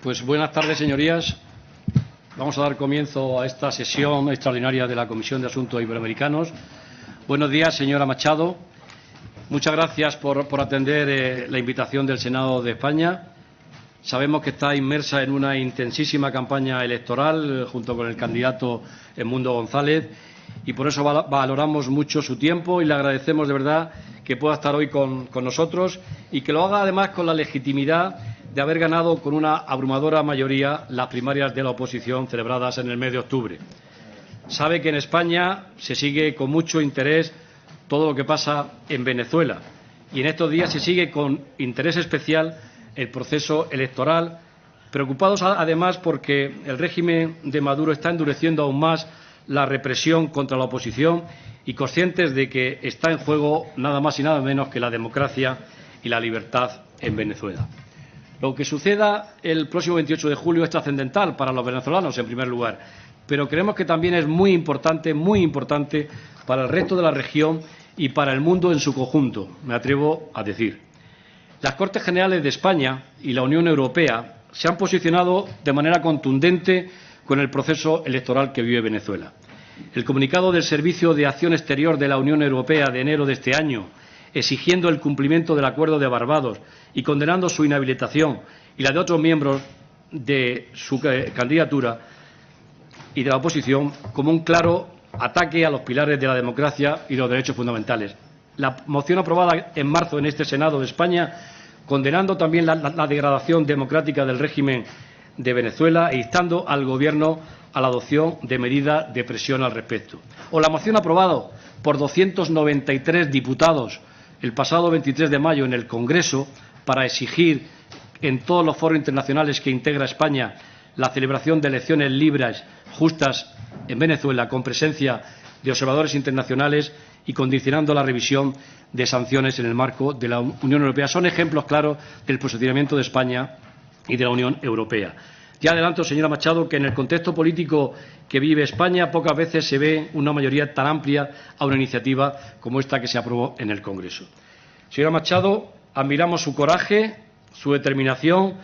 Pues buenas tardes, señorías. Vamos a dar comienzo a esta sesión extraordinaria de la Comisión de Asuntos Iberoamericanos. Buenos días, señora Machado. Muchas gracias por atender la invitación del Senado de España. Sabemos que está inmersa en una intensísima campaña electoral junto con el candidato Edmundo González y por eso valoramos mucho su tiempo y le agradecemos de verdad que pueda estar hoy con nosotros y que lo haga además con la legitimidad de haber ganado con una abrumadora mayoría las primarias de la oposición celebradas en el mes de octubre. Sabe que en España se sigue con mucho interés todo lo que pasa en Venezuela y en estos días se sigue con interés especial el proceso electoral, preocupados además porque el régimen de Maduro está endureciendo aún más la represión contra la oposición y conscientes de que está en juego nada más y nada menos que la democracia y la libertad en Venezuela. Lo que suceda el próximo 28 de julio es trascendental para los venezolanos, en primer lugar, pero creemos que también es muy importante para el resto de la región y para el mundo en su conjunto, me atrevo a decir. Las Cortes Generales de España y la Unión Europea se han posicionado de manera contundente con el proceso electoral que vive Venezuela. El comunicado del Servicio de Acción Exterior de la Unión Europea de enero de este año, exigiendo el cumplimiento del Acuerdo de Barbados y condenando su inhabilitación y la de otros miembros de su candidatura y de la oposición como un claro ataque a los pilares de la democracia y los derechos fundamentales. La moción aprobada en marzo en este Senado de España, condenando también la degradación democrática del régimen de Venezuela e instando al Gobierno a la adopción de medidas de presión al respecto. O la moción aprobada por 293 diputados el pasado 23 de mayo en el Congreso para exigir en todos los foros internacionales que integra España la celebración de elecciones libres, justas en Venezuela, con presencia de observadores internacionales y condicionando la revisión de sanciones en el marco de la Unión Europea. Son ejemplos claros del posicionamiento de España y de la Unión Europea. Ya adelanto, señora Machado, que en el contexto político que vive España pocas veces se ve una mayoría tan amplia a una iniciativa como esta que se aprobó en el Congreso. Señora Machado, admiramos su coraje, su determinación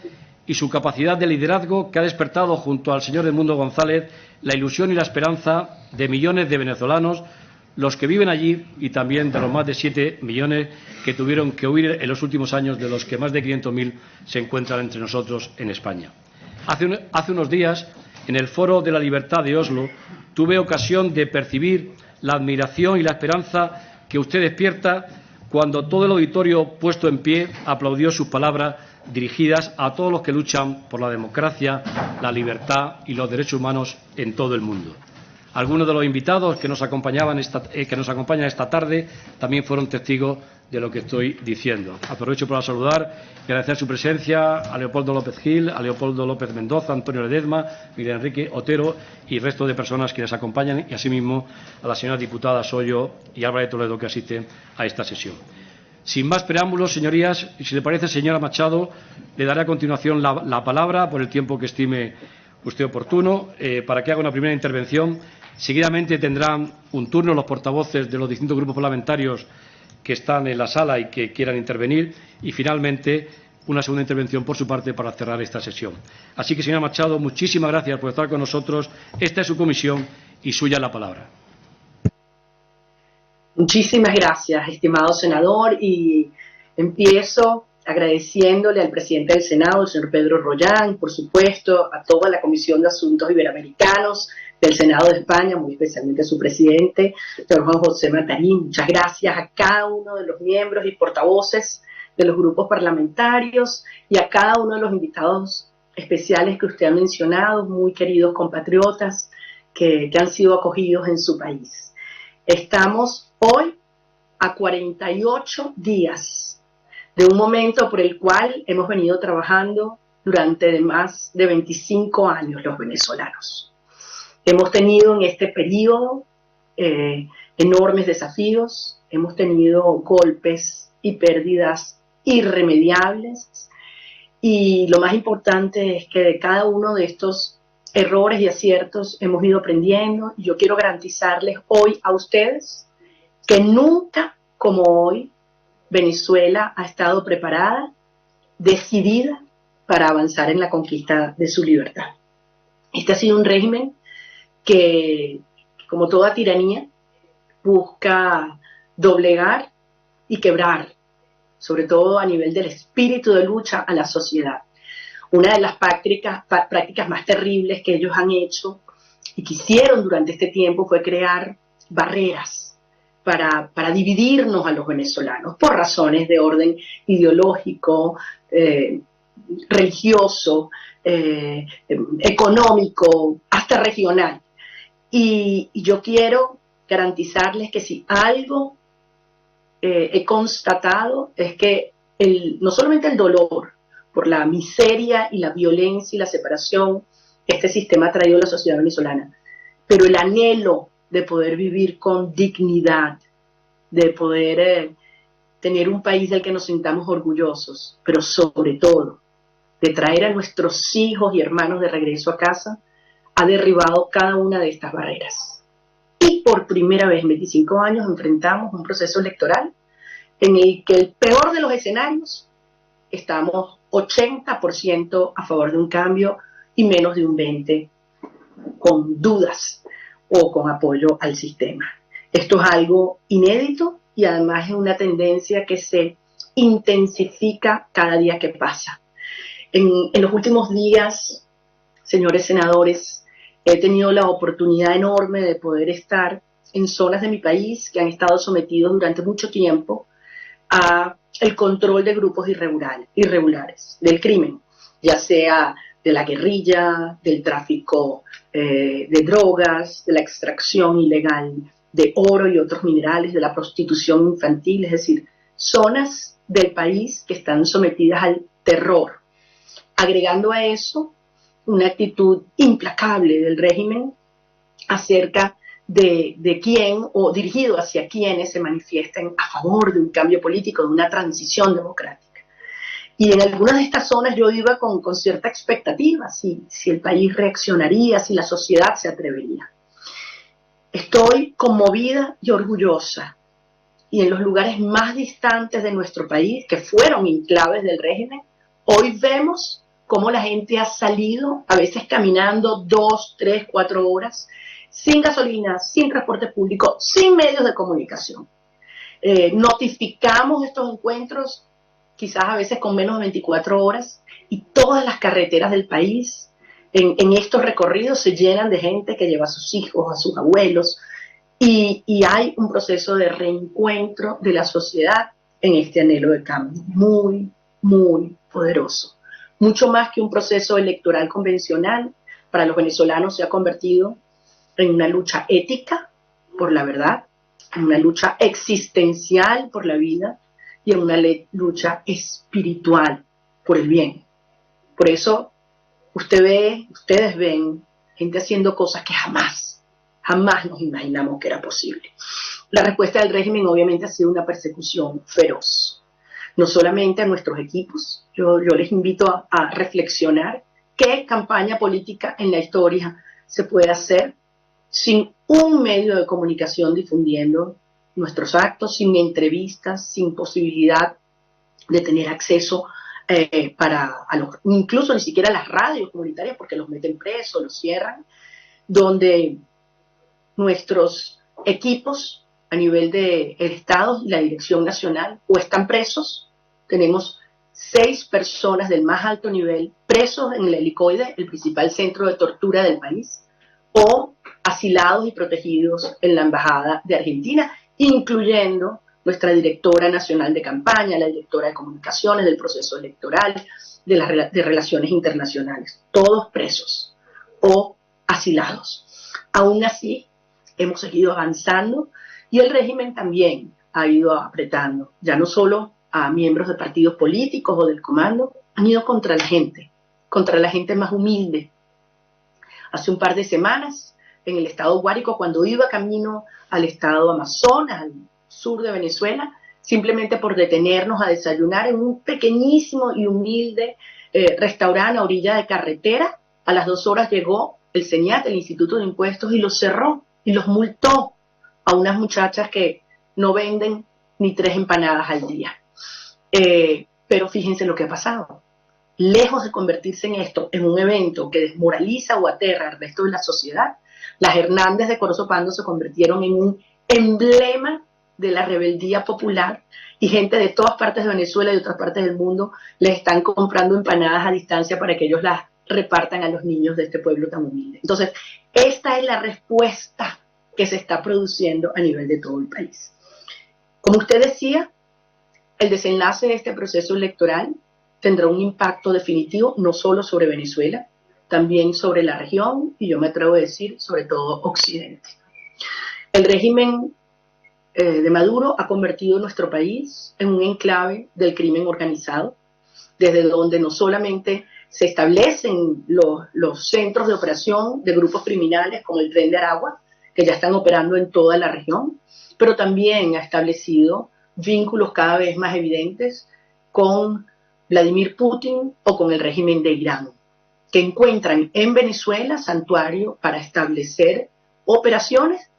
y su capacidad de liderazgo que ha despertado junto al señor Edmundo González la ilusión y la esperanza de millones de venezolanos, los que viven allí y también de los más de 7 millones que tuvieron que huir en los últimos años, de los que más de 500.000 se encuentran entre nosotros en España. Hace unos días, en el Foro de la Libertad de Oslo, tuve ocasión de percibir la admiración y la esperanza que usted despierta cuando todo el auditorio puesto en pie aplaudió sus palabras dirigidas a todos los que luchan por la democracia, la libertad y los derechos humanos en todo el mundo. Algunos de los invitados que nos acompañan esta tarde también fueron testigos de lo que estoy diciendo. Aprovecho para saludar y agradecer su presencia a Leopoldo López Gil, a Leopoldo López Mendoza, Antonio Ledesma, Miguel Enrique Otero y el resto de personas que les acompañan, y asimismo a la señora diputada Soyo y Álvarez Toledo, que asisten a esta sesión. Sin más preámbulos, señorías, y si le parece, señora Machado, le daré a continuación la palabra por el tiempo que estime usted oportuno para que haga una primera intervención. Seguidamente tendrán un turno los portavoces de los distintos grupos parlamentarios que están en la sala y que quieran intervenir y, finalmente, una segunda intervención por su parte para cerrar esta sesión. Así que, señora Machado, muchísimas gracias por estar con nosotros. Esta es su comisión y suya la palabra. Muchísimas gracias, estimado senador, y empiezo agradeciéndole al presidente del Senado, el señor Pedro Rollán, por supuesto, a toda la Comisión de Asuntos Iberoamericanos del Senado de España, muy especialmente a su presidente, el señor Juan José Matarín. Muchas gracias a cada uno de los miembros y portavoces de los grupos parlamentarios y a cada uno de los invitados especiales que usted ha mencionado, muy queridos compatriotas que han sido acogidos en su país. Estamos hoy a 48 días de un momento por el cual hemos venido trabajando durante más de 25 años los venezolanos. Hemos tenido en este periodo enormes desafíos, hemos tenido golpes y pérdidas irremediables, y lo más importante es que de cada uno de estos errores y aciertos hemos ido aprendiendo. Y yo quiero garantizarles hoy a ustedes que nunca como hoy Venezuela ha estado preparada, decidida para avanzar en la conquista de su libertad. Este ha sido un régimen que, como toda tiranía, busca doblegar y quebrar, sobre todo a nivel del espíritu de lucha, a la sociedad. Una de las prácticas más terribles que ellos han hecho y que hicieron durante este tiempo fue crear barreras para dividirnos a los venezolanos por razones de orden ideológico, religioso, económico, hasta regional. Y yo quiero garantizarles que si algo he constatado es que no solamente el dolor por la miseria y la violencia y la separación que este sistema ha traído a la sociedad venezolana, pero el anhelo de poder vivir con dignidad, de poder tener un país del que nos sintamos orgullosos, pero sobre todo de traer a nuestros hijos y hermanos de regreso a casa, ha derribado cada una de estas barreras. Y por primera vez en 25 años enfrentamos un proceso electoral en el que el peor de los escenarios estamos 80% a favor de un cambio y menos de un 20% con dudas o con apoyo al sistema. Esto es algo inédito y además es una tendencia que se intensifica cada día que pasa. En los últimos días, señores senadores, he tenido la oportunidad enorme de poder estar en zonas de mi país que han estado sometidos durante mucho tiempo a el control de grupos irregulares del crimen, ya sea de la guerrilla, del tráfico de drogas, de la extracción ilegal de oro y otros minerales, de la prostitución infantil, es decir, zonas del país que están sometidas al terror. Agregando a eso una actitud implacable del régimen acerca de quién o dirigido hacia quienes se manifiesten a favor de un cambio político, de una transición democrática. Y en algunas de estas zonas yo iba con cierta expectativa, si el país reaccionaría, si la sociedad se atrevería. Estoy conmovida y orgullosa. Y en los lugares más distantes de nuestro país, que fueron enclaves del régimen, hoy vemos cómo la gente ha salido, a veces caminando 2, 3, 4 horas, sin gasolina, sin transporte público, sin medios de comunicación. Notificamos estos encuentros quizás a veces con menos de 24 horas y todas las carreteras del país en estos recorridos se llenan de gente que lleva a sus hijos, a sus abuelos y hay un proceso de reencuentro de la sociedad en este anhelo de cambio muy, muy poderoso. Mucho más que un proceso electoral convencional, para los venezolanos se ha convertido en una lucha ética por la verdad, en una lucha existencial por la vida y en una lucha espiritual por el bien. Por eso ustedes ven gente haciendo cosas que jamás nos imaginamos que era posible. La respuesta del régimen obviamente ha sido una persecución feroz, no solamente a nuestros equipos. Yo les invito a reflexionar qué campaña política en la historia se puede hacer sin un medio de comunicación difundiendo nuestros actos, sin entrevistas, sin posibilidad de tener acceso incluso ni siquiera a las radios comunitarias porque los meten presos, los cierran, donde nuestros equipos a nivel del Estado y la Dirección Nacional o están presos. Tenemos 6 personas del más alto nivel presos en el Helicoide, el principal centro de tortura del país, o asilados y protegidos en la Embajada de Argentina, incluyendo nuestra directora nacional de campaña, la directora de comunicaciones, del proceso electoral, de relaciones internacionales, todos presos o asilados. Aún así, hemos seguido avanzando y el régimen también ha ido apretando, ya no solo a miembros de partidos políticos o del comando, han ido contra la gente más humilde. Hace un par de semanas, en el estado Guárico, cuando iba camino al estado Amazonas, al sur de Venezuela, simplemente por detenernos a desayunar en un pequeñísimo y humilde restaurante a orilla de carretera, a las 2 horas llegó el CENIAT, el Instituto de Impuestos, y los cerró y los multó a unas muchachas que no venden ni 3 empanadas al día. Pero fíjense lo que ha pasado. lejos de convertirse en esto, en un evento que desmoraliza o aterra al resto de la sociedad, las Hernández de Corozo Pando se convirtieron en un emblema de la rebeldía popular y gente de todas partes de Venezuela y de otras partes del mundo les están comprando empanadas a distancia para que ellos las repartan a los niños de este pueblo tan humilde. Entonces, esta es la respuesta que se está produciendo a nivel de todo el país. Como usted decía, el desenlace de este proceso electoral tendrá un impacto definitivo no solo sobre Venezuela, también sobre la región y yo me atrevo a decir sobre todo Occidente. El régimen de Maduro ha convertido nuestro país en un enclave del crimen organizado, desde donde no solamente se establecen los centros de operación de grupos criminales como el Tren de Aragua, que ya están operando en toda la región, pero también ha establecido vínculos cada vez más evidentes con Vladimir Putin o con el régimen de Irán, que encuentran en Venezuela santuario para establecer operaciones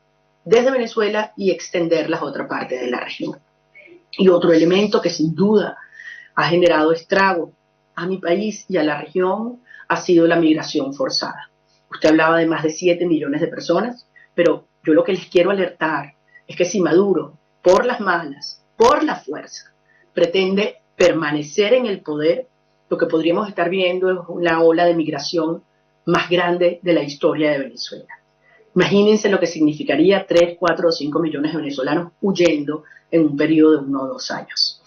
desde Venezuela y extenderlas a otra parte de la región. Y otro elemento que sin duda ha generado estrago a mi país y a la región ha sido la migración forzada. Usted hablaba de más de 7 millones de personas, pero yo lo que les quiero alertar es que si Maduro, por las malas, por la fuerza, pretende permanecer en el poder, lo que podríamos estar viendo es una ola de migración más grande de la historia de Venezuela. Imagínense lo que significaría 3, 4 o 5 millones de venezolanos huyendo en un periodo de 1 o 2 años.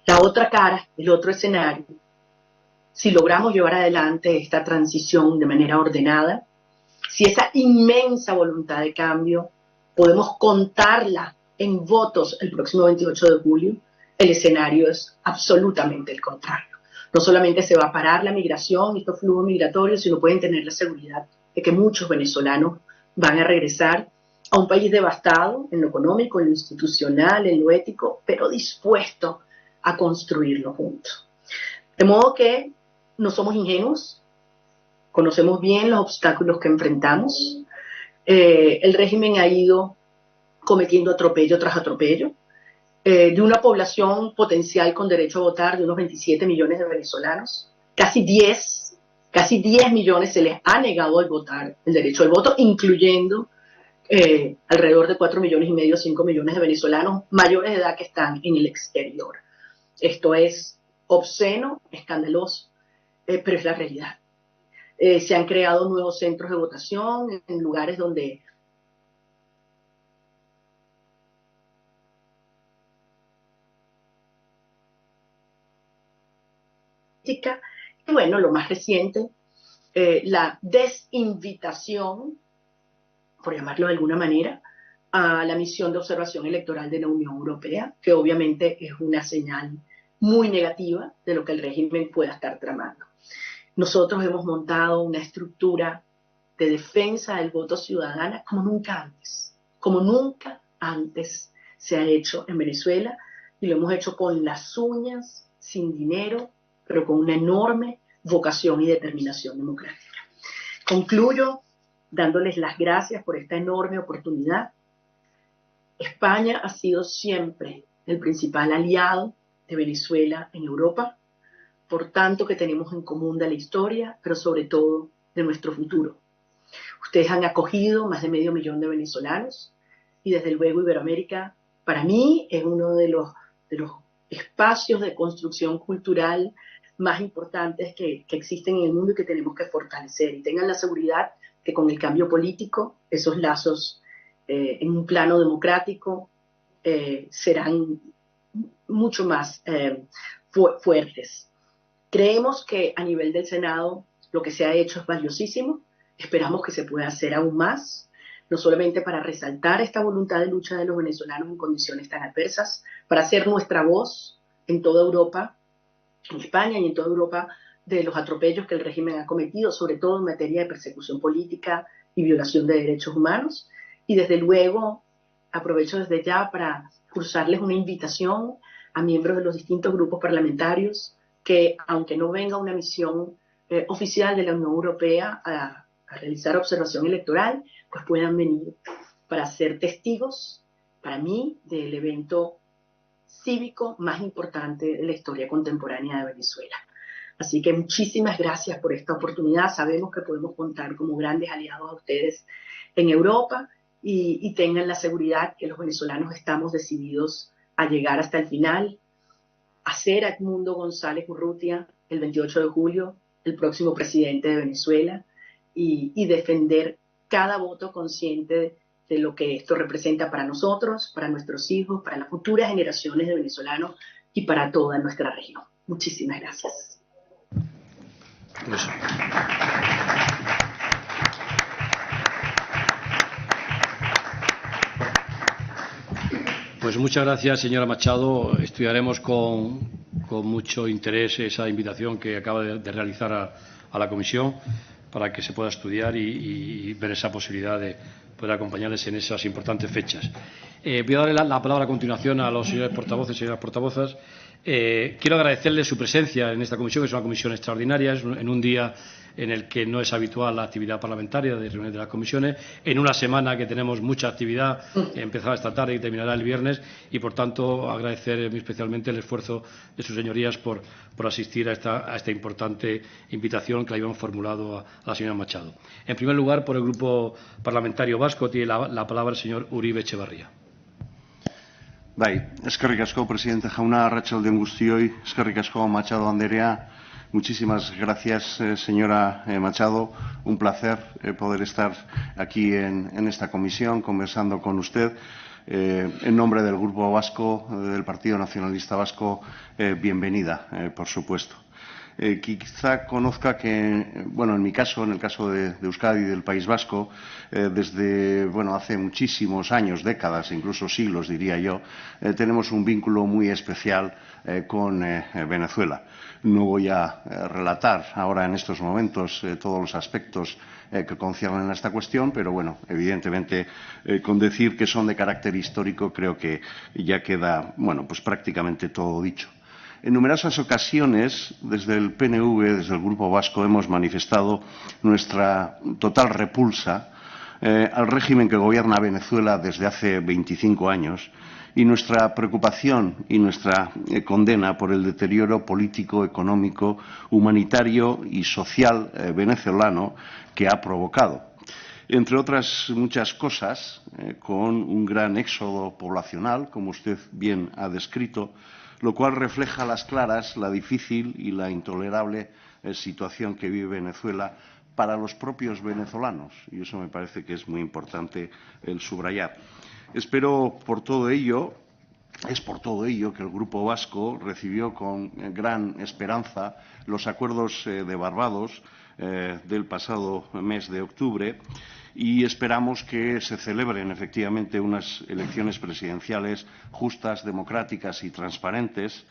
La otra cara, el otro escenario, si logramos llevar adelante esta transición de manera ordenada, si esa inmensa voluntad de cambio podemos contarla en votos el próximo 28 de julio, el escenario es absolutamente el contrario. No solamente se va a parar la migración y estos flujos migratorios, sino pueden tener la seguridad de que muchos venezolanos van a regresar a un país devastado en lo económico, en lo institucional, en lo ético, pero dispuesto a construirlo juntos. De modo que no somos ingenuos, conocemos bien los obstáculos que enfrentamos. El régimen ha ido cometiendo atropello tras atropello. De una población potencial con derecho a votar de unos 27 millones de venezolanos, casi 10 millones se les ha negado el derecho al voto, incluyendo alrededor de 4 millones y medio, 5 millones de venezolanos mayores de edad que están en el exterior. Esto es obsceno, escandaloso, pero es la realidad. Se han creado nuevos centros de votación en lugares donde y bueno, lo más reciente, la desinvitación, por llamarlo de alguna manera, a la misión de observación electoral de la Unión Europea, que obviamente es una señal muy negativa de lo que el régimen pueda estar tramando. Nosotros hemos montado una estructura de defensa del voto ciudadana como nunca antes se ha hecho en Venezuela, y lo hemos hecho con las uñas, sin dinero, pero con una enorme vocación y determinación democrática. Concluyo dándoles las gracias por esta enorme oportunidad. España ha sido siempre el principal aliado de Venezuela en Europa, por tanto que tenemos en común de la historia, pero sobre todo de nuestro futuro. Ustedes han acogido más de 500.000 de venezolanos y desde luego Iberoamérica para mí es uno de los espacios de construcción cultural más importantes que existen en el mundo y que tenemos que fortalecer. Y tengan la seguridad que con el cambio político esos lazos en un plano democrático serán mucho más fuertes. Creemos que a nivel del Senado lo que se ha hecho es valiosísimo. Esperamos que se pueda hacer aún más, no solamente para resaltar esta voluntad de lucha de los venezolanos en condiciones tan adversas, para hacer nuestra voz en toda Europa, en España y en toda Europa, de los atropellos que el régimen ha cometido, sobre todo en materia de persecución política y violación de derechos humanos. Y desde luego, aprovecho desde ya para cursarles una invitación a miembros de los distintos grupos parlamentarios que, aunque no venga una misión oficial de la Unión Europea a realizar observación electoral, pues puedan venir para ser testigos, para mí, del evento cívico más importante de la historia contemporánea de Venezuela. Así que muchísimas gracias por esta oportunidad. Sabemos que podemos contar como grandes aliados a ustedes en Europa y tengan la seguridad que los venezolanos estamos decididos a llegar hasta el final, a ser Edmundo González Urrutia el 28 de julio, el próximo presidente de Venezuela, y defender cada voto consciente de lo que esto representa para nosotros, para nuestros hijos, para las futuras generaciones de venezolanos y para toda nuestra región. Muchísimas gracias. Pues muchas gracias, señora Machado. Estudiaremos con mucho interés esa invitación que acaba de realizar a la Comisión para que se pueda estudiar y ver esa posibilidad de poder acompañarles en esas importantes fechas. Voy a darle la palabra a continuación a los señores portavoces y señoras portavozas. Quiero agradecerles su presencia en esta comisión, que es una comisión extraordinaria, en un día en el que no es habitual la actividad parlamentaria de reuniones de las comisiones, en una semana que tenemos mucha actividad, empezada esta tarde y terminará el viernes, y por tanto agradecer muy especialmente el esfuerzo de sus señorías por asistir a esta importante invitación que le habíamos formulado a la señora Machado. En primer lugar, por el Grupo Parlamentario Vasco, tiene la palabra el señor Uribe Etxebarria. Bai, eskerrik asko, presidente jauna, arratsalde on guztioi, eskerrik asko, Machado Andrea. Muchísimas gracias, señora Machado. Un placer poder estar aquí en esta comisión conversando con usted. En nombre del Grupo Vasco, del Partido Nacionalista Vasco, bienvenida, por supuesto. Quizá conozca que, bueno, en mi caso, en el caso de Euskadi y del País Vasco, desde, bueno, hace muchísimos años, décadas, incluso siglos, diría yo, tenemos un vínculo muy especial con Venezuela. No voy a relatar ahora en estos momentos todos los aspectos que conciernen a esta cuestión, pero bueno, evidentemente con decir que son de carácter histórico creo que ya queda, bueno, pues prácticamente todo dicho. En numerosas ocasiones, desde el PNV, desde el Grupo Vasco, hemos manifestado nuestra total repulsa al régimen que gobierna Venezuela desde hace 25 años y nuestra preocupación y nuestra condena por el deterioro político, económico, humanitario y social venezolano que ha provocado. Entre otras muchas cosas, con un gran éxodo poblacional, como usted bien ha descrito, lo cual refleja a las claras la difícil y la intolerable situación que vive Venezuela para los propios venezolanos, y eso me parece que es muy importante el subrayar. Espero por todo ello, es por todo ello que el Grupo Vasco recibió con gran esperanza los acuerdos de Barbados del pasado mes de octubre y esperamos que se celebren efectivamente unas elecciones presidenciales justas, democráticas y transparentes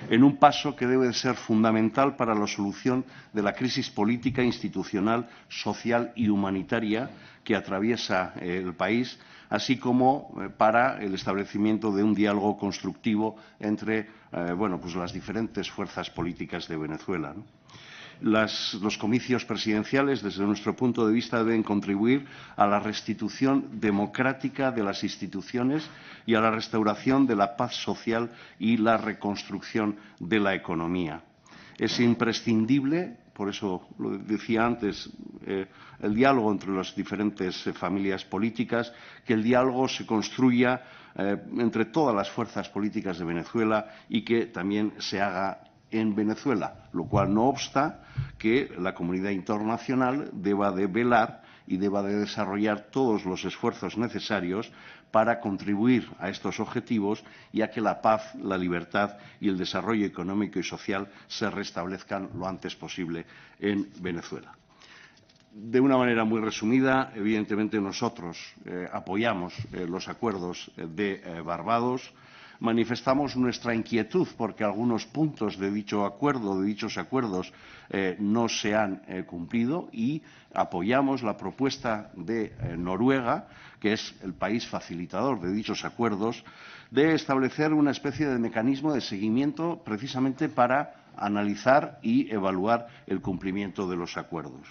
en un paso que debe ser fundamental para la solución de la crisis política, institucional, social y humanitaria que atraviesa el país, así como para el establecimiento de un diálogo constructivo entre bueno, pues las diferentes fuerzas políticas de Venezuela, ¿no? Los comicios presidenciales, desde nuestro punto de vista, deben contribuir a la restitución democrática de las instituciones y a la restauración de la paz social y la reconstrucción de la economía. Es imprescindible, por eso lo decía antes, el diálogo entre las diferentes familias políticas, que el diálogo se construya entre todas las fuerzas políticas de Venezuela y que también se haga en Venezuela, lo cual no obsta que la comunidad internacional deba de velar y deba de desarrollar todos los esfuerzos necesarios para contribuir a estos objetivos y a que la paz, la libertad y el desarrollo económico y social se restablezcan lo antes posible en Venezuela. De una manera muy resumida, evidentemente nosotros apoyamos los acuerdos de Barbados. Manifestamos nuestra inquietud porque algunos puntos de dicho acuerdo, de dichos acuerdos, no se han cumplido y apoyamos la propuesta de Noruega, que es el país facilitador de dichos acuerdos, de establecer una especie de mecanismo de seguimiento precisamente para analizar y evaluar el cumplimiento de los acuerdos.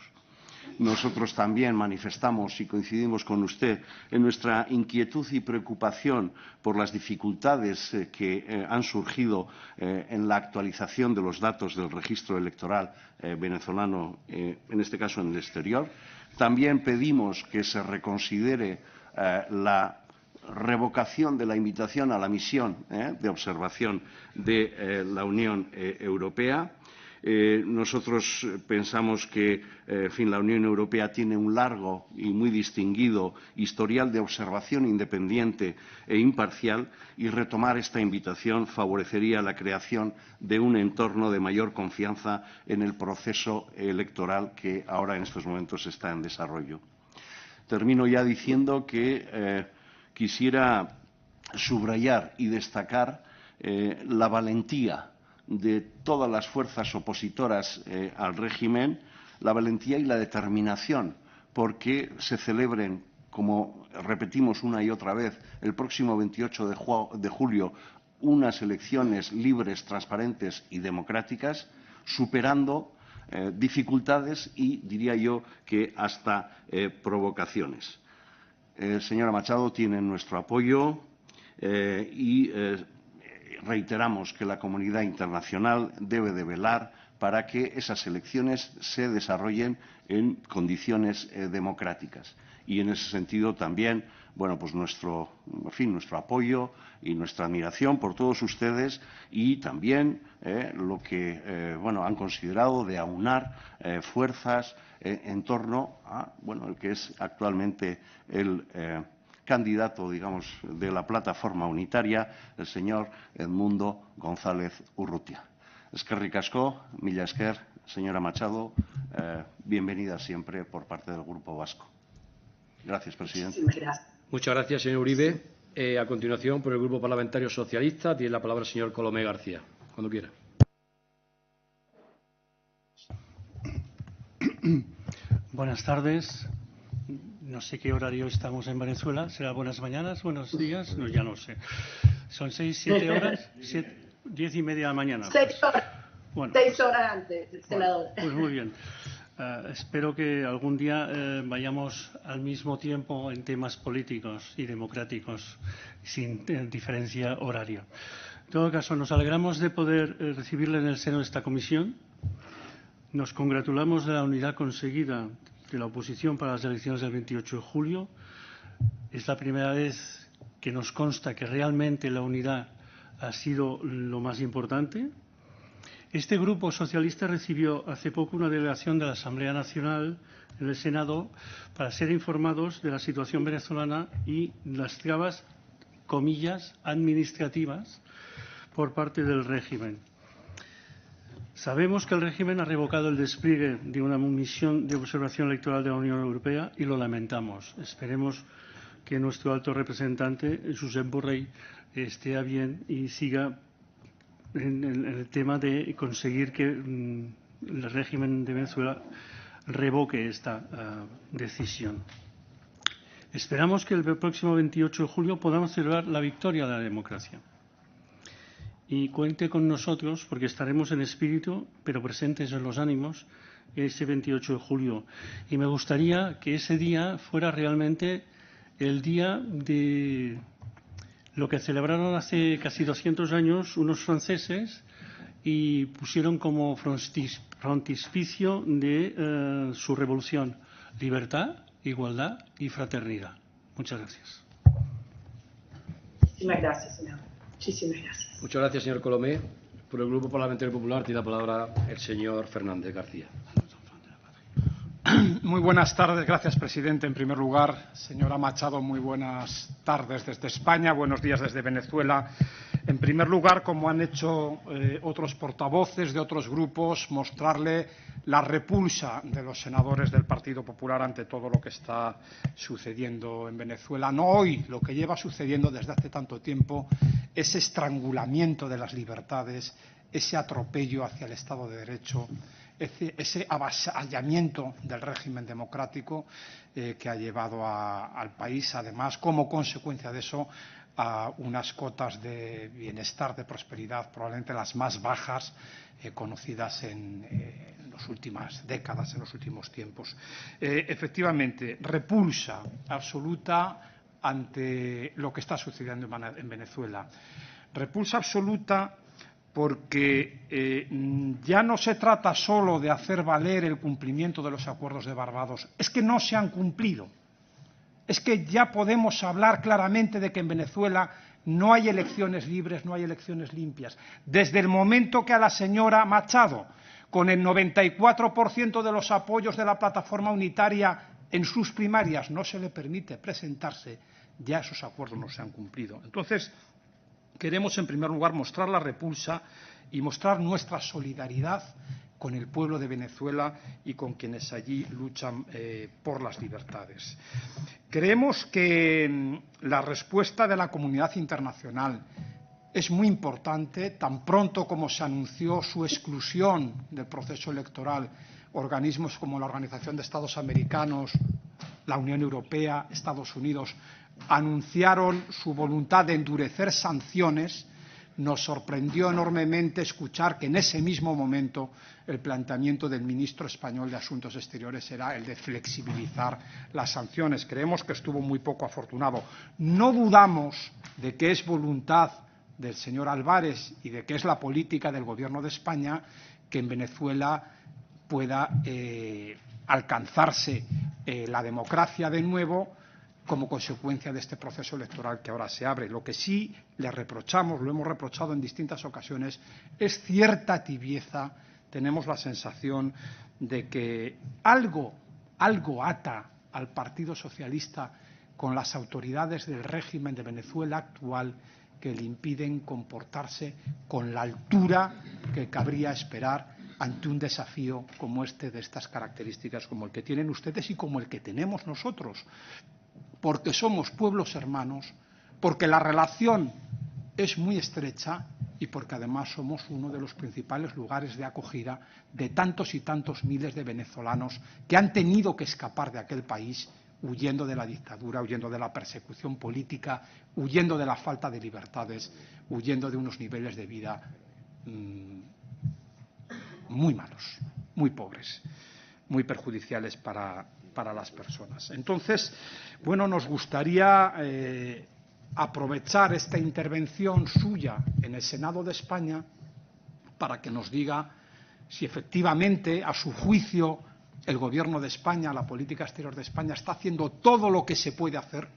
Nosotros también manifestamos y coincidimos con usted en nuestra inquietud y preocupación por las dificultades que han surgido en la actualización de los datos del registro electoral venezolano, en este caso en el exterior. También pedimos que se reconsidere la revocación de la invitación a la misión de observación de la Unión Europea. Nosotros pensamos que la Unión Europea tiene un largo y muy distinguido historial de observación independiente e imparcial, y retomar esta invitación favorecería la creación de un entorno de mayor confianza en el proceso electoral que ahora en estos momentos está en desarrollo. Termino ya diciendo que quisiera subrayar y destacar la valentía de todas las fuerzas opositoras al régimen, la valentía y la determinación porque se celebren, como repetimos una y otra vez, el próximo 28 de julio unas elecciones libres, transparentes y democráticas, superando dificultades y, diría yo, que hasta provocaciones. Señora Machado, tiene nuestro apoyo y reiteramos que la comunidad internacional debe de velar para que esas elecciones se desarrollen en condiciones democráticas. Y en ese sentido también, bueno, pues nuestro apoyo y nuestra admiración por todos ustedes, y también lo que han considerado de aunar fuerzas en torno a el que es actualmente el candidato, digamos, de la plataforma unitaria, el señor Edmundo González Urrutia. Eskerrik asko, mila esker, señora Machado, bienvenida siempre por parte del Grupo Vasco. Gracias, presidente. Muchas gracias, señor Uribe. A continuación, por el Grupo Parlamentario Socialista, tiene la palabra el señor Colomé García. Cuando quiera. Buenas tardes. No sé qué horario estamos en Venezuela. ¿Será buenas mañanas, buenos días? No, ya no sé. ¿Son 6, 7 horas? 10 y media de la mañana. 6 horas. Bueno, 6 horas antes, senador. Pues muy bien. Espero que algún día vayamos al mismo tiempo en temas políticos y democráticos, sin diferencia horaria. En todo caso, nos alegramos de poder recibirle en el seno de esta comisión. Nos congratulamos de la unidad conseguida de la oposición para las elecciones del 28 de julio. Es la primera vez que nos consta que realmente la unidad ha sido lo más importante. Este grupo socialista recibió hace poco una delegación de la Asamblea Nacional en el Senado para ser informados de la situación venezolana y las trabas, comillas, administrativas por parte del régimen. Sabemos que el régimen ha revocado el despliegue de una misión de observación electoral de la Unión Europea y lo lamentamos. Esperemos que nuestro alto representante, Josep Borrell, esté a bien y siga en el tema de conseguir que el régimen de Venezuela revoque esta decisión. Esperamos que el próximo 28 de julio podamos celebrar la victoria de la democracia. Y cuente con nosotros, porque estaremos en espíritu, pero presentes en los ánimos, ese 28 de julio. Y me gustaría que ese día fuera realmente el día de lo que celebraron hace casi 200 años unos franceses y pusieron como frontispicio de su revolución: libertad, igualdad y fraternidad. Muchas gracias. Muchísimas gracias, senador. Muchísimas gracias. Muchas gracias, señor Colomé. Por el Grupo Parlamentario Popular tiene la palabra el señor Fernández García. Muy buenas tardes. Gracias, presidente. En primer lugar, señora Machado, muy buenas tardes desde España. Buenos días desde Venezuela. En primer lugar, como han hecho otros portavoces de otros grupos, mostrarle la repulsa de los senadores del Partido Popular ante todo lo que está sucediendo en Venezuela. No hoy, lo que lleva sucediendo desde hace tanto tiempo, ese estrangulamiento de las libertades, ese atropello hacia el Estado de Derecho, ese avasallamiento del régimen democrático que ha llevado al país, además, como consecuencia de eso, a unas cotas de bienestar, de prosperidad, probablemente las más bajas conocidas en las últimas décadas, en los últimos tiempos. Efectivamente, repulsa absoluta ante lo que está sucediendo en Venezuela. Repulsa absoluta porque ya no se trata solo de hacer valer el cumplimiento de los acuerdos de Barbados, es que no se han cumplido. Es que ya podemos hablar claramente de que en Venezuela no hay elecciones libres, no hay elecciones limpias. Desde el momento que a la señora Machado, con el 94% de los apoyos de la plataforma unitaria en sus primarias, no se le permite presentarse, ya esos acuerdos no se han cumplido. Entonces, queremos, en primer lugar, mostrar la repulsa y mostrar nuestra solidaridad con el pueblo de Venezuela y con quienes allí luchan por las libertades. Creemos que la respuesta de la comunidad internacional es muy importante. Tan pronto como se anunció su exclusión del proceso electoral, organismos como la Organización de Estados Americanos, la Unión Europea, Estados Unidos, anunciaron su voluntad de endurecer sanciones. Nos sorprendió enormemente escuchar que en ese mismo momento el planteamiento del ministro español de Asuntos Exteriores era el de flexibilizar las sanciones. Creemos que estuvo muy poco afortunado. No dudamos de que es voluntad del señor Álvarez y de que es la política del Gobierno de España que en Venezuela pueda alcanzarse la democracia de nuevo como consecuencia de este proceso electoral que ahora se abre. Lo que sí le reprochamos, lo hemos reprochado en distintas ocasiones, es cierta tibieza. Tenemos la sensación de que algo ata al Partido Socialista con las autoridades del régimen de Venezuela actual que le impiden comportarse con la altura que cabría esperar ante un desafío como este, de estas características, como el que tienen ustedes y como el que tenemos nosotros. Porque somos pueblos hermanos, porque la relación es muy estrecha y porque además somos uno de los principales lugares de acogida de tantos y tantos miles de venezolanos que han tenido que escapar de aquel país huyendo de la dictadura, huyendo de la persecución política, huyendo de la falta de libertades, huyendo de unos niveles de vida muy malos, muy pobres, muy perjudiciales para las personas. Entonces, bueno, nos gustaría aprovechar esta intervención suya en el Senado de España para que nos diga si efectivamente, a su juicio, el Gobierno de España, la política exterior de España, está haciendo todo lo que se puede hacer.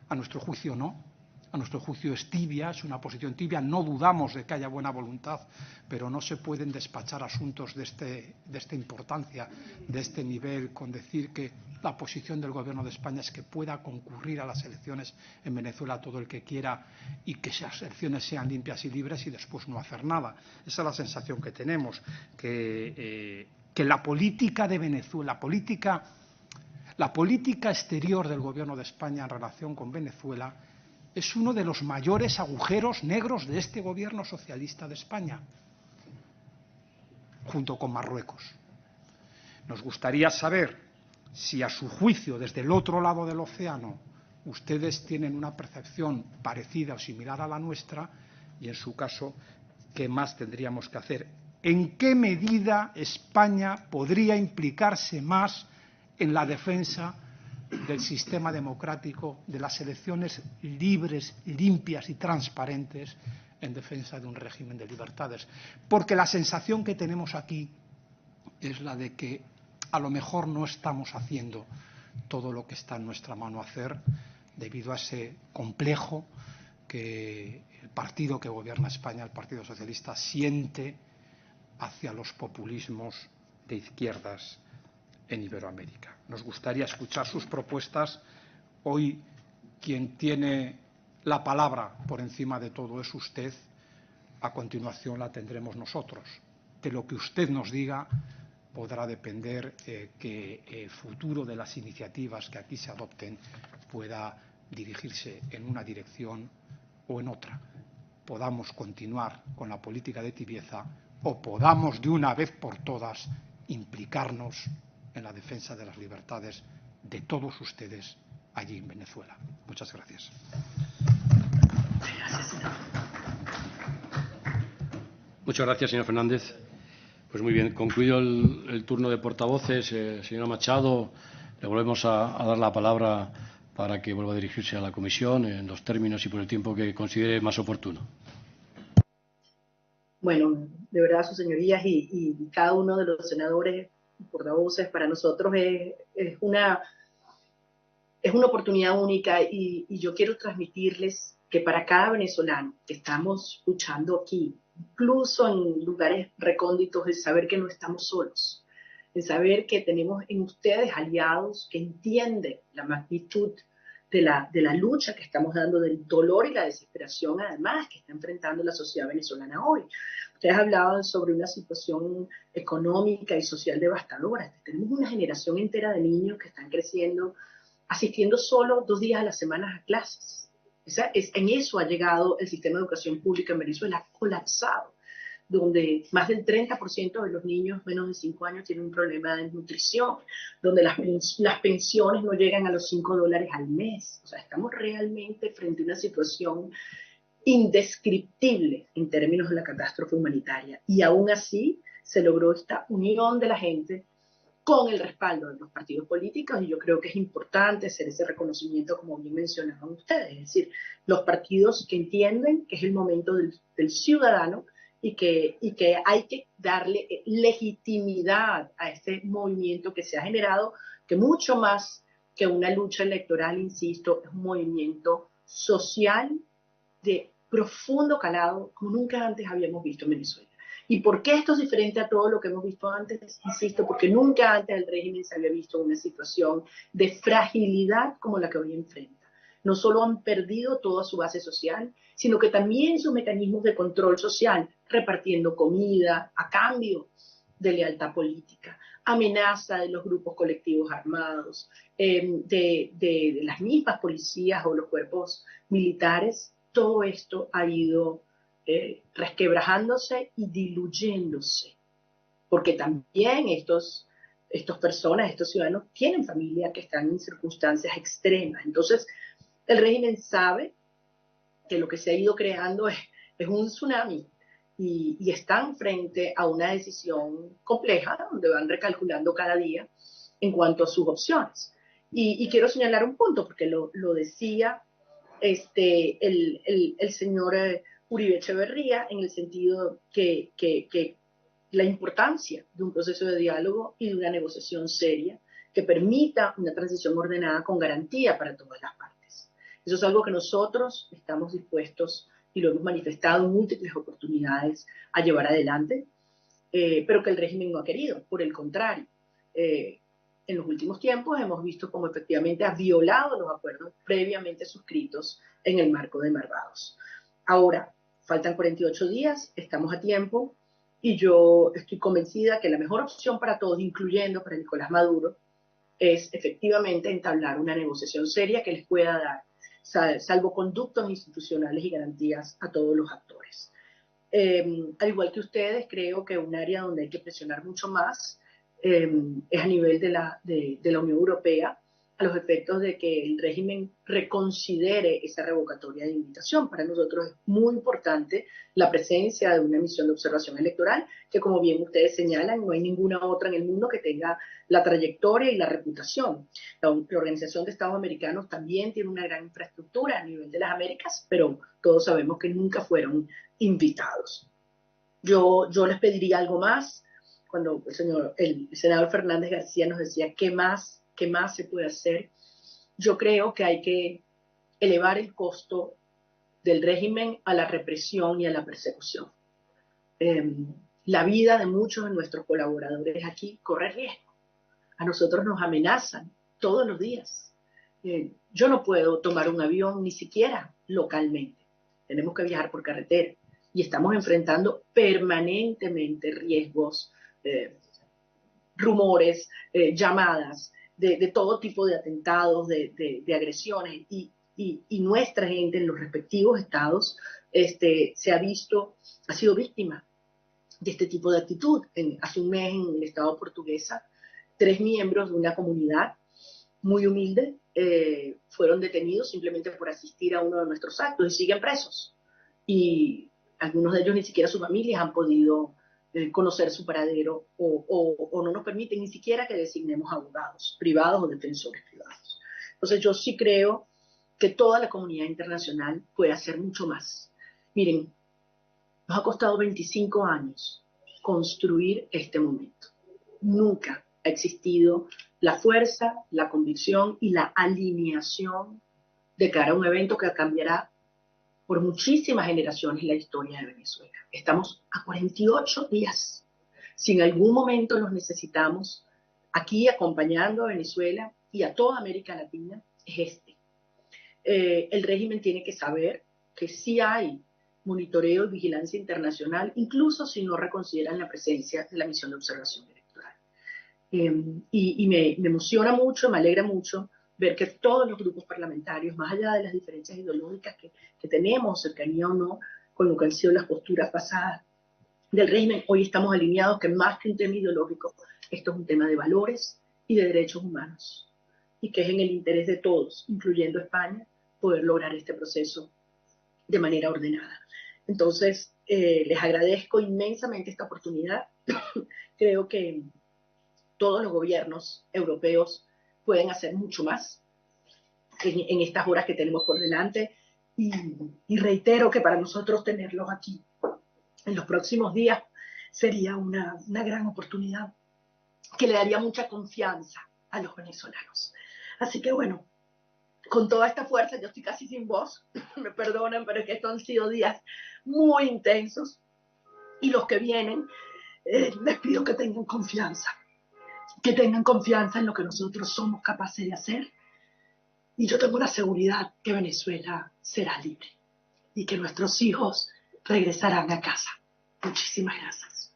A nuestro juicio no. A nuestro juicio es tibia, es una posición tibia. No dudamos de que haya buena voluntad, pero no se pueden despachar asuntos de esta importancia, de este nivel, con decir que la posición del Gobierno de España es que pueda concurrir a las elecciones en Venezuela todo el que quiera y que esas elecciones sean limpias y libres y después no hacer nada. Esa es la sensación que tenemos, que la política de Venezuela, la política exterior del Gobierno de España en relación con Venezuela es uno de los mayores agujeros negros de este Gobierno socialista de España, junto con Marruecos. Nos gustaría saber si, a su juicio, desde el otro lado del océano, ustedes tienen una percepción parecida o similar a la nuestra y, en su caso, ¿qué más tendríamos que hacer? ¿En qué medida España podría implicarse más en la defensa del sistema democrático, de las elecciones libres, limpias y transparentes, en defensa de un régimen de libertades? Porque la sensación que tenemos aquí es la de que a lo mejor no estamos haciendo todo lo que está en nuestra mano hacer, debido a ese complejo que el partido que gobierna España, el Partido Socialista, siente hacia los populismos de izquierdas en Iberoamérica. Nos gustaría escuchar sus propuestas. Hoy quien tiene la palabra por encima de todo es usted. A continuación la tendremos nosotros. De lo que usted nos diga podrá depender que el futuro de las iniciativas que aquí se adopten pueda dirigirse en una dirección o en otra. Podamos continuar con la política de tibieza o podamos de una vez por todas implicarnos en la defensa de las libertades de todos ustedes allí en Venezuela. Muchas gracias. Muchas gracias, señor Fernández. Pues muy bien, concluido el turno de portavoces, señora Machado, le volvemos a dar la palabra para que vuelva a dirigirse a la comisión en los términos y por el tiempo que considere más oportuno. Bueno, de verdad, sus señorías y cada uno de los senadores y portavoces, para nosotros es una oportunidad única y yo quiero transmitirles que para cada venezolano que estamos luchando aquí, incluso en lugares recónditos, el saber que no estamos solos, el saber que tenemos en ustedes aliados que entienden la magnitud de la lucha que estamos dando, del dolor y la desesperación, además, que está enfrentando la sociedad venezolana hoy. Ustedes hablaban sobre una situación económica y social devastadora. Tenemos una generación entera de niños que están creciendo asistiendo solo 2 días a la semana a clases. En eso ha llegado el sistema de educación pública en Venezuela, colapsado, donde más del 30% de los niños menos de 5 años tienen un problema de nutrición, donde las pensiones no llegan a los $5 al mes. O sea, estamos realmente frente a una situación indescriptible en términos de la catástrofe humanitaria. Y aún así se logró esta unión de la gente con el respaldo de los partidos políticos, y yo creo que es importante hacer ese reconocimiento, como bien mencionaban ustedes, es decir, los partidos que entienden que es el momento del ciudadano y que hay que darle legitimidad a este movimiento que se ha generado, que mucho más que una lucha electoral, insisto, es un movimiento social de profundo calado como nunca antes habíamos visto en Venezuela. ¿Y por qué esto es diferente a todo lo que hemos visto antes? Insisto, porque nunca antes el régimen se había visto una situación de fragilidad como la que hoy enfrenta. No solo han perdido toda su base social, sino que también sus mecanismos de control social, repartiendo comida a cambio de lealtad política, amenaza de los grupos colectivos armados, de las mismas policías o los cuerpos militares. Todo esto ha ido resquebrajándose y diluyéndose, porque también estos ciudadanos tienen familia que están en circunstancias extremas. Entonces, el régimen sabe que lo que se ha ido creando es un tsunami y están frente a una decisión compleja donde van recalculando cada día en cuanto a sus opciones. Y quiero señalar un punto, porque lo decía el señor Uribe Echeverría, en el sentido que la importancia de un proceso de diálogo y de una negociación seria que permita una transición ordenada con garantía para todas las partes. Eso es algo que nosotros estamos dispuestos, y lo hemos manifestado en múltiples oportunidades, a llevar adelante, pero que el régimen no ha querido. Por el contrario, en los últimos tiempos hemos visto cómo efectivamente ha violado los acuerdos previamente suscritos en el marco de Barbados. Ahora, faltan 48 días, estamos a tiempo, y yo estoy convencida que la mejor opción para todos, incluyendo para Nicolás Maduro, es efectivamente entablar una negociación seria que les pueda dar salvoconductos institucionales y garantías a todos los actores. Al igual que ustedes, creo que un área donde hay que presionar mucho más es a nivel de la Unión Europea, a los efectos de que el régimen reconsidere esa revocatoria de invitación. Para nosotros es muy importante la presencia de una misión de observación electoral, que, como bien ustedes señalan, no hay ninguna otra en el mundo que tenga la trayectoria y la reputación. La Organización de Estados Americanos también tiene una gran infraestructura a nivel de las Américas, pero todos sabemos que nunca fueron invitados. Yo les pediría algo más. Cuando el senador Fernández García nos decía qué más se puede hacer, yo creo que hay que elevar el costo del régimen a la represión y a la persecución. La vida de muchos de nuestros colaboradores aquí corre riesgo. A nosotros nos amenazan todos los días. Yo no puedo tomar un avión ni siquiera localmente. Tenemos que viajar por carretera y estamos enfrentando permanentemente riesgos, rumores, llamadas de todo tipo de atentados, de agresiones, y nuestra gente en los respectivos estados ha sido víctima de este tipo de actitud. Hace un mes, en el estado Portuguesa, 3 miembros de una comunidad muy humilde fueron detenidos simplemente por asistir a uno de nuestros actos y siguen presos. Y algunos de ellos, ni siquiera sus familias han podido conocer su paradero o no nos permiten ni siquiera que designemos abogados privados o defensores privados. Entonces yo sí creo que toda la comunidad internacional puede hacer mucho más. Miren, nos ha costado 25 años construir este momento. Nunca ha existido la fuerza, la convicción y la alineación de cara a un evento que cambiará por muchísimas generaciones la historia de Venezuela. Estamos a 48 días. Si en algún momento los necesitamos aquí acompañando a Venezuela y a toda América Latina, es este. El régimen tiene que saber que sí hay monitoreo y vigilancia internacional, incluso si no reconsideran la presencia de la misión de observación electoral. Y me emociona mucho, me alegra mucho ver que todos los grupos parlamentarios, más allá de las diferencias ideológicas que tenemos, cercanía o no, con lo que han sido las posturas pasadas del régimen, hoy estamos alineados que más que un tema ideológico, esto es un tema de valores y de derechos humanos, y que es en el interés de todos, incluyendo España, poder lograr este proceso de manera ordenada. Entonces, les agradezco inmensamente esta oportunidad. Creo que todos los gobiernos europeos pueden hacer mucho más en estas horas que tenemos por delante y reitero que para nosotros tenerlos aquí en los próximos días sería una gran oportunidad que le daría mucha confianza a los venezolanos. Así que bueno, con toda esta fuerza, yo estoy casi sin voz, me perdonan, pero es que estos han sido días muy intensos y los que vienen les pido que tengan confianza en lo que nosotros somos capaces de hacer, y yo tengo la seguridad que Venezuela será libre y que nuestros hijos regresarán a casa. Muchísimas gracias.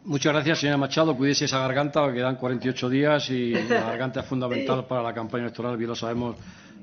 Muchas gracias, señora Machado. Cuídese esa garganta, que quedan 48 días y la garganta es fundamental para la campaña electoral, bien lo sabemos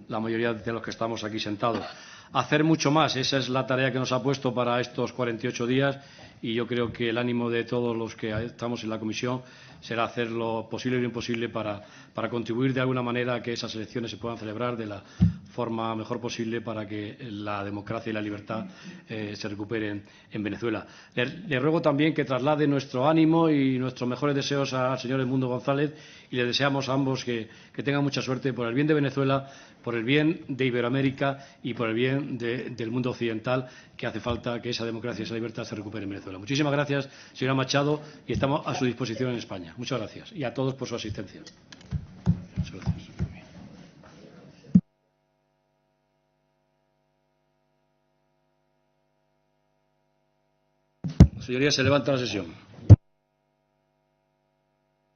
la mayoría de los que estamos aquí sentados. Hacer mucho más, esa es la tarea que nos ha puesto para estos 48 días, y yo creo que el ánimo de todos los que estamos en la comisión será hacer lo posible y lo imposible para contribuir de alguna manera a que esas elecciones se puedan celebrar de la forma mejor posible para que la democracia y la libertad se recuperen en Venezuela. Le ruego también que traslade nuestro ánimo y nuestros mejores deseos al señor Edmundo González, y le deseamos a ambos que tengan mucha suerte por el bien de Venezuela, por el bien de Iberoamérica y por el bien del mundo occidental, que hace falta que esa democracia y esa libertad se recupere en Venezuela. Muchísimas gracias, señora Machado, y estamos a su disposición en España. Muchas gracias. Y a todos por su asistencia. Muchas gracias. Señorías, se levanta la sesión.